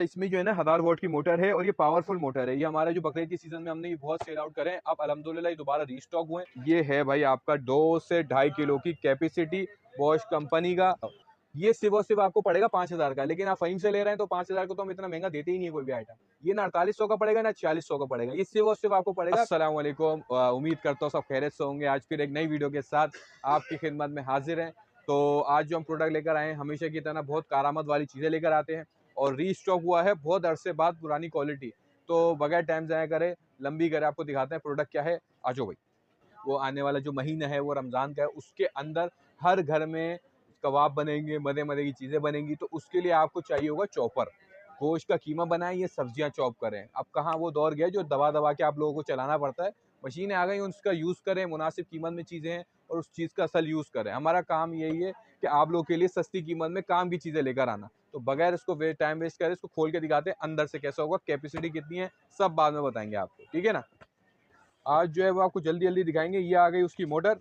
इसमें जो है ना 1000 वोल्ट की मोटर है और ये पावरफुल मोटर है। ये हमारा जो बकरीद के सीजन में हमने ये बहुत सेल आउट करे हैं। अब अल्हम्दुलिल्लाह ये दोबारा रीस्टॉक हुए हैं। ये है भाई आपका 2 से 2.5 किलो की कैपेसिटी, बॉश कंपनी का। ये सिर्फ और सिर्फ आपको पड़ेगा 5000 का, लेकिन आप फहीम से ले रहे हैं तो 5000 को तो हम इतना महंगा देते ही नहीं है कोई भी आइटम। ये ना 4800 का पड़ेगा ना 4600 का पड़ेगा, ये सिर्फ और सिर्फ आपको पड़ेगा। अस्सलाम वालेकुम, उम्मीद करता हूँ सब खैरियत से होंगे। आज फिर एक नई वीडियो के साथ आपकी खिदमत में हाजिर हैं। तो आज जो हम प्रोडक्ट लेकर आए हैं, हमेशा की तरह बहुत कारामद वाली चीज़ें लेकर आते हैं और रीस्टॉक हुआ है बहुत अरसे बाद पुरानी क्वालिटी। तो बगैर टाइम ज़ाया करे, लंबी करे, आपको दिखाते हैं प्रोडक्ट क्या है। आ जाओ भाई। वो आने वाला जो महीना है वो रमज़ान का है, उसके अंदर हर घर में कबाब बनेंगे, मज़े मज़े की चीज़ें बनेंगी। तो उसके लिए आपको चाहिए होगा चॉपर। गोश्त का कीमा बनाएं, ये सब्जियां चॉप करें। अब कहाँ वो दौर गया जो दबा दबा के आप लोगों को चलाना पड़ता है। मशीनें आ गई, उसका यूज़ करें, मुनासिब कीमत में चीज़ें हैं और उस चीज़ का असल यूज़ करें। हमारा काम यही है कि आप लोगों के लिए सस्ती कीमत में काम की चीज़ें लेकर आना। तो बगैर इसको टाइम वेस्ट करें, इसको खोल के दिखाते हैं अंदर से कैसा होगा, कैपेसिटी कितनी है, सब बाद में बताएंगे आपको, ठीक है ना। आज जो है वो आपको जल्दी जल्दी दिखाएंगे। ये आ गई उसकी मोटर,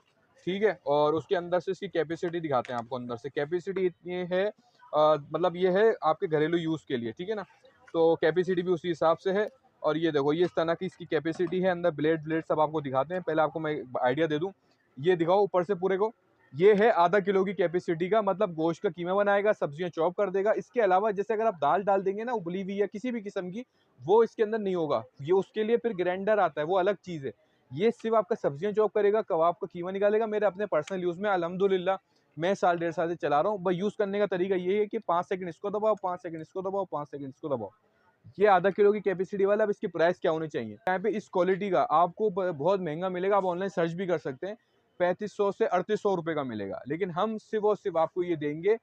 ठीक है, और उसके अंदर से इसकी कैपेसिटी दिखाते हैं आपको। अंदर से कैपेसिटी इतनी है, मतलब ये है आपके घरेलू यूज़ के लिए, ठीक है ना। तो कैपेसिटी भी उसी हिसाब से है। और ये देखो, ये इस तरह की इसकी कैपेसिटी है। अंदर ब्लेड ब्लेड सब आपको दिखाते हैं। पहले आपको मैं आइडिया दे दूँ, ये दिखाओ ऊपर से पूरे को। ये है आधा किलो की कैपेसिटी का, मतलब गोश्त का कीमा बनाएगा, सब्जियां चॉप कर देगा। इसके अलावा जैसे अगर आप दाल डाल देंगे ना उबली हुई या किसी भी किस्म की, वो इसके अंदर नहीं होगा। ये उसके लिए फिर ग्राइंडर आता है, वो अलग चीज़ है। ये सिर्फ आपका सब्जियां चॉप करेगा, कबाब का कीमा निकालेगा। मेरे अपने पर्सनल यूज़ में अल्हम्दुलिल्लाह मैं साल डेढ़ साल से चला रहा हूँ। भाई यूज़ करने का तरीका ये है कि 5 सेकंड इसको दबाओ, 5 सेकंड इसको दबाओ, 5 सेकंड इसको दबाओ। ये आधा किलो की कैपेसिटी वाला। अब इसकी प्राइस क्या होनी चाहिए यहाँ पे, इस क्वालिटी का आपको बहुत महंगा मिलेगा। आप ऑनलाइन सर्च भी कर सकते हैं, 3500 से 3800 रुपये का मिलेगा। लेकिन हम सिर्फ और सिर्फ आपको ये देंगे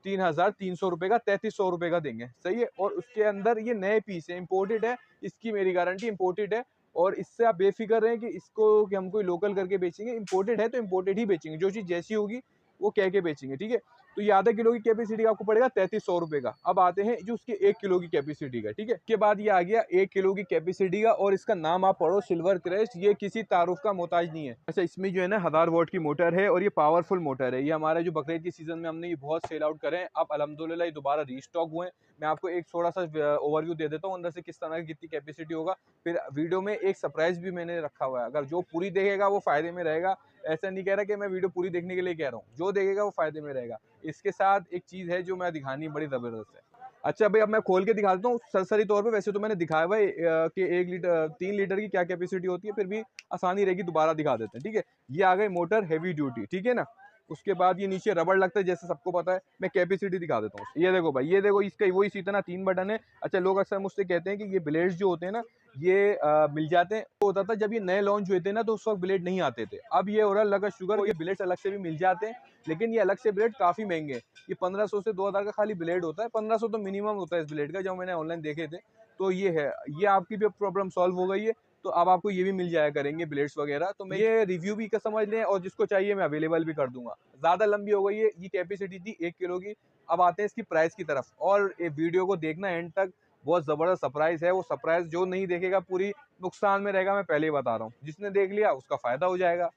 3300 रुपये का, 3300 रुपये का देंगे, सही है। और उसके अंदर ये नए पीस है, इम्पोर्टेड है, इसकी मेरी गारंटी इम्पोर्टेड है। और इससे आप बेफिक्र रहें कि इसको कि हम कोई लोकल करके बेचेंगे। इम्पोर्टेड है तो इम्पोर्टेड ही बेचेंगे, जो चीज़ जैसी होगी वो कह के बेचेंगे, ठीक है। तो ये आधा किलो की कैपेसिटी आपको पड़ेगा 3300 रुपये का। अब आते हैं जो उसके 1 किलो की कैपेसिटी का, ठीक है। उसके बाद ये आ गया 1 किलो की कैपेसिटी का, और इसका नाम आप पढ़ो सिल्वर क्रेस्ट। ये किसी तारुफ का मोहताज नहीं है। अच्छा, इसमें जो है ना 1000 वोल्ट की मोटर है और ये पावरफुल मोटर है। ये हमारा जो बकरीद के सीजन में हमने ये बहुत सेल आउट करे हैं। अब अल्हम्दुलिल्लाह ये दोबारा रीस्टॉक हुए हैं। मैं आपको एक थोड़ा सा ओवरव्यू दे देता हूँ अंदर से किस तरह की कितनी कैपेसिटी होगा। फिर वीडियो में एक सरप्राइज भी मैंने रखा हुआ है, अगर जो पूरी देखेगा वो फायदे में रहेगा। ऐसा नहीं कह रहा कि मैं वीडियो पूरी देखने के लिए कह रहा हूँ, जो देखेगा वो फायदे में रहेगा। इसके साथ एक चीज़ है जो मैं दिखानी बड़ी ज़बरदस्त है। अच्छा भाई, अब मैं खोल के दिखा देता हूँ सरसरी तौर पे। वैसे तो मैंने दिखाया हुआ है कि 1 लीटर 3 लीटर की क्या कैपेसिटी होती है, फिर भी आसानी रहेगी दोबारा दिखा देते हैं, ठीक है। ये आ गई मोटर हैवी ड्यूटी, ठीक है ना। उसके बाद ये नीचे रबड़ लगता है जैसे सबको पता है। मैं कैपेसिटी दिखा देता हूँ। ये देखो भाई, ये देखो, इसका वही इसी तरह 3 बटन है। अच्छा, लोग अक्सर मुझसे कहते हैं कि ये ब्लेड्स जो होते हैं ना, ये मिल जाते हैं। तो होता था जब ये नए लॉन्च हुए थे ना, तो उस वक्त ब्लेड नहीं आते थे। अब ये हो रहा है लगा शुगर, ये ब्लेड्स अलग से भी मिल जाते हैं, लेकिन ये अलग से ब्लेड काफ़ी महंगे हैं। ये 1500 से 2000 का खाली ब्लेड होता है। 1500 तो मिनिमम होता है इस ब्लेड का, जो मैंने ऑनलाइन देखे थे। तो ये है, ये आपकी भी प्रॉब्लम सॉल्व हो गई है। तो अब आपको ये भी मिल जाया करेंगे ब्लेड्स वगैरह। तो मैं ये रिव्यू भी का समझ लें, और जिसको चाहिए मैं अवेलेबल भी कर दूंगा। ज़्यादा लंबी हो गई है। ये कैपेसिटी थी 1 किलो की। अब आते हैं इसकी प्राइस की तरफ, और ये वीडियो को देखना एंड तक, बहुत ज़बरदस्त सरप्राइज है। वो सरप्राइज जो नहीं देखेगा पूरी नुकसान में रहेगा, मैं पहले ही बता रहा हूँ। जिसने देख लिया उसका फ़ायदा हो जाएगा।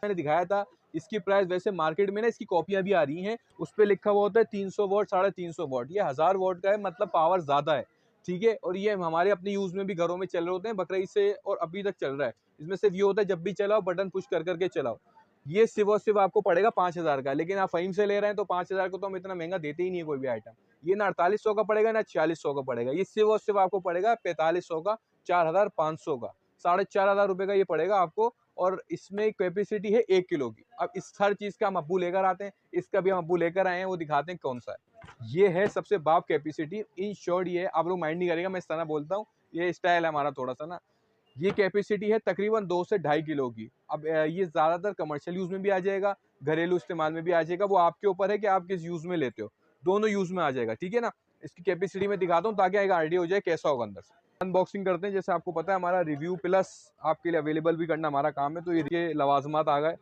मैंने दिखाया था इसकी प्राइस, वैसे मार्केट में ना इसकी कॉपियां भी आ रही हैं, उस पर लिखा हुआ होता है 300 वॉट, 350 वॉट। ये 1000 वॉट का है, मतलब पावर ज़्यादा है, ठीक है। और ये हमारे अपने यूज़ में भी घरों में चल रहे होते हैं बकरीद से, और अभी तक चल रहा है। इसमें सिर्फ ये होता है जब भी चलाओ बटन पुश कर करके चलाओ। ये सिर्फ और सिर्फ आपको पड़ेगा 5000 का, लेकिन आप फहीम से ले रहे हैं तो 5000 को तो हम इतना महंगा देते ही नहीं है कोई भी आइटम। ये ना 4800 का पड़ेगा ना 4600 का पड़ेगा, ये सिर्फ और सिर्फ आपको पड़ेगा 4500 का, 4500 का, 4500 रुपये का ये पड़ेगा आपको। और इसमें कैपेसिटी है 1 किलो की। अब इस हर चीज़ का हम अब्बू लेकर आते हैं, इसका भी हम अब्बू लेकर आए हैं, वो दिखाते हैं कौन सा है। ये है सबसे बाप कैपेसिटी। इन शॉर्ट ये है, आप लोग माइंड नहीं करेगा मैं इस तरह बोलता हूँ, ये स्टाइल है हमारा थोड़ा सा ना। ये कैपेसिटी है तकरीबन 2 से 2.5 किलो की। अब ये ज़्यादातर कमर्शियल यूज़ में भी आ जाएगा, घरेलू इस्तेमाल में भी आ जाएगा। वो आपके ऊपर है कि आप किस यूज़ में लेते हो, दोनों यूज़ में आ जाएगा, ठीक है ना। इसकी कैपेसिटी में दिखाता हूँ ताकि एक आइडिया हो जाए कैसा होगा अंदर से। अनबॉक्सिंग करते हैं। जैसे आपको पता है हमारा रिव्यू प्लस आपके लिए अवेलेबल भी करना हमारा काम है। तो ये लवाजमात आ गए,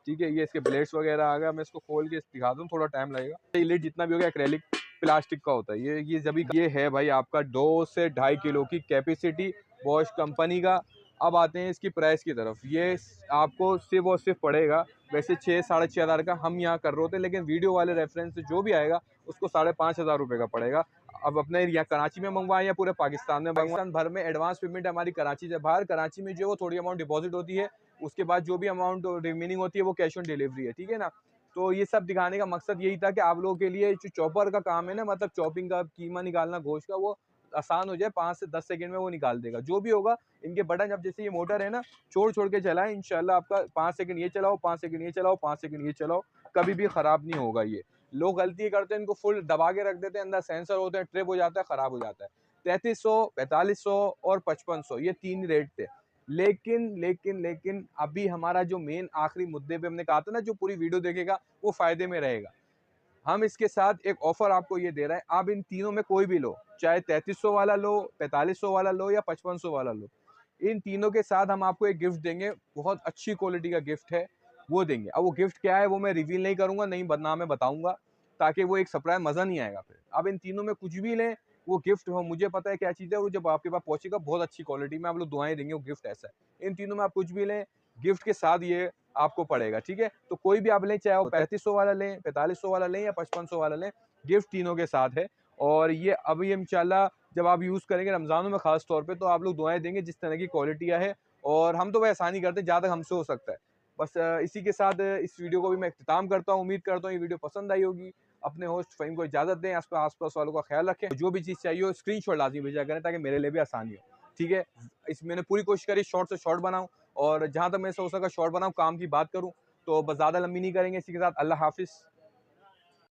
ठीक है। ये इसके ब्लेड्स वगैरह आ गया। मैं इसको खोल के दिखा दूँ, थोड़ा टाइम लगेगा। ये लिड जितना भी हो गया एक्रेलिक प्लास्टिक का होता है। ये जब ये है भाई आपका 2 से 2.5 किलो की कैपेसिटी, बॉश कंपनी का। अब आते हैं इसकी प्राइस की तरफ। ये आपको सिर्फ और सिर्फ पड़ेगा, वैसे 6 साढ़े 6 हज़ार का हम यहाँ कर रहे होते हैं, लेकिन वीडियो वाले रेफरेंस से जो भी आएगा उसको 5500 रुपये का पड़ेगा। अब अपने यहाँ कराची में मंगवाएं या पूरे पाकिस्तान में मंगवाएं, पाकिस्तान भर में एडवांस पेमेंट हमारी कराची से बाहर, कराची में जो है वो थोड़ी अमाउंट डिपॉजिट होती है, उसके बाद जो भी अमाउंट रिमेनिंग होती है वो कैश ऑन डिलीवरी है, ठीक है ना। तो ये सब दिखाने का मकसद यही था कि आप लोगों के लिए जो चॉपर का काम है ना, मतलब चॉपिंग का, कीमा निकालना गोश्त का, वो आसान हो जाए, 5 से 10 सेकंड में वो निकाल देगा। जो भी होगा इनके बटन, अब जैसे ये मोटर है ना, छोड़ छोड़ के चलाएं, इंशाल्लाह आपका 5 सेकंड ये चलाओ, 5 सेकंड ये चलाओ, 5 सेकंड ये चलाओ, कभी भी खराब नहीं होगा ये। लोग गलती करते हैं, इनको फुल दबा के रख देते हैं, अंदर सेंसर होते हैं, ट्रिप हो जाता है, खराब हो जाता है। 3300, 4500 और 5500 ये 3 रेट थे। लेकिन अभी हमारा जो मेन आखिरी मुद्दे पे हमने कहा था ना, जो पूरी वीडियो देखेगा वो फायदे में रहेगा। हम इसके साथ एक ऑफर आपको ये दे रहे हैं, आप इन तीनों में कोई भी लो, चाहे 3300 वाला लो, 4500 वाला लो या 5500 वाला लो, इन तीनों के साथ हम आपको एक गिफ्ट देंगे, बहुत अच्छी क्वालिटी का गिफ्ट है, वो देंगे। अब वो गिफ्ट क्या है वो मैं रिवील नहीं करूंगा, नहीं बदनाम में बताऊंगा, ताकि वो एक सरप्राइज, मजा नहीं आएगा फिर। अब इन तीनों में कुछ भी लें, वो गिफ्ट हो, मुझे पता है क्या चीज़ है, वो जब आपके पास पहुंचेगा बहुत अच्छी क्वालिटी में आप लोग दुआएं देंगे, वो गिफ्ट ऐसा है। इन तीनों में आप कुछ भी लें, गिफ्ट के साथ ये आपको पड़ेगा, ठीक है। तो कोई भी आप लें, चाहे वो 3500 वाला लें, 4500 वाला लें या 5500 वाला लें, गिफ्ट तीनों के साथ है। और ये अभी इंशाल्लाह जब आप यूज़ करेंगे रमज़ानों में खास तौर पे, तो आप लोग दुआएं देंगे जिस तरह की क्वालिटियाँ है, और हम तो वह आसानी करते हैं जहाँ तक हमसे हो सकता है। बस इसी के साथ इस वीडियो को भी मैं इख्तिताम करता हूँ। उम्मीद करता हूँ ये वीडियो पसंद आई होगी। अपने होस्ट फ़हीम को इजाज़त दें, आस-पास वालों का ख्याल रखें। जो भी चीज़ चाहिए हो स्क्रीनशॉट लाज़मी भेजा करें, ताकि मेरे लिए भी आसानी हो, ठीक है। मैंने पूरी कोशिश करी शॉर्ट से शॉर्ट बनाऊँ, और जहाँ तक मेरे से हो सका शॉर्ट बनाऊँ, काम की बात करूँ। तो बस ज़्यादा लंबी नहीं करेंगे। इसी के साथ अल्लाह हाफ़िज़।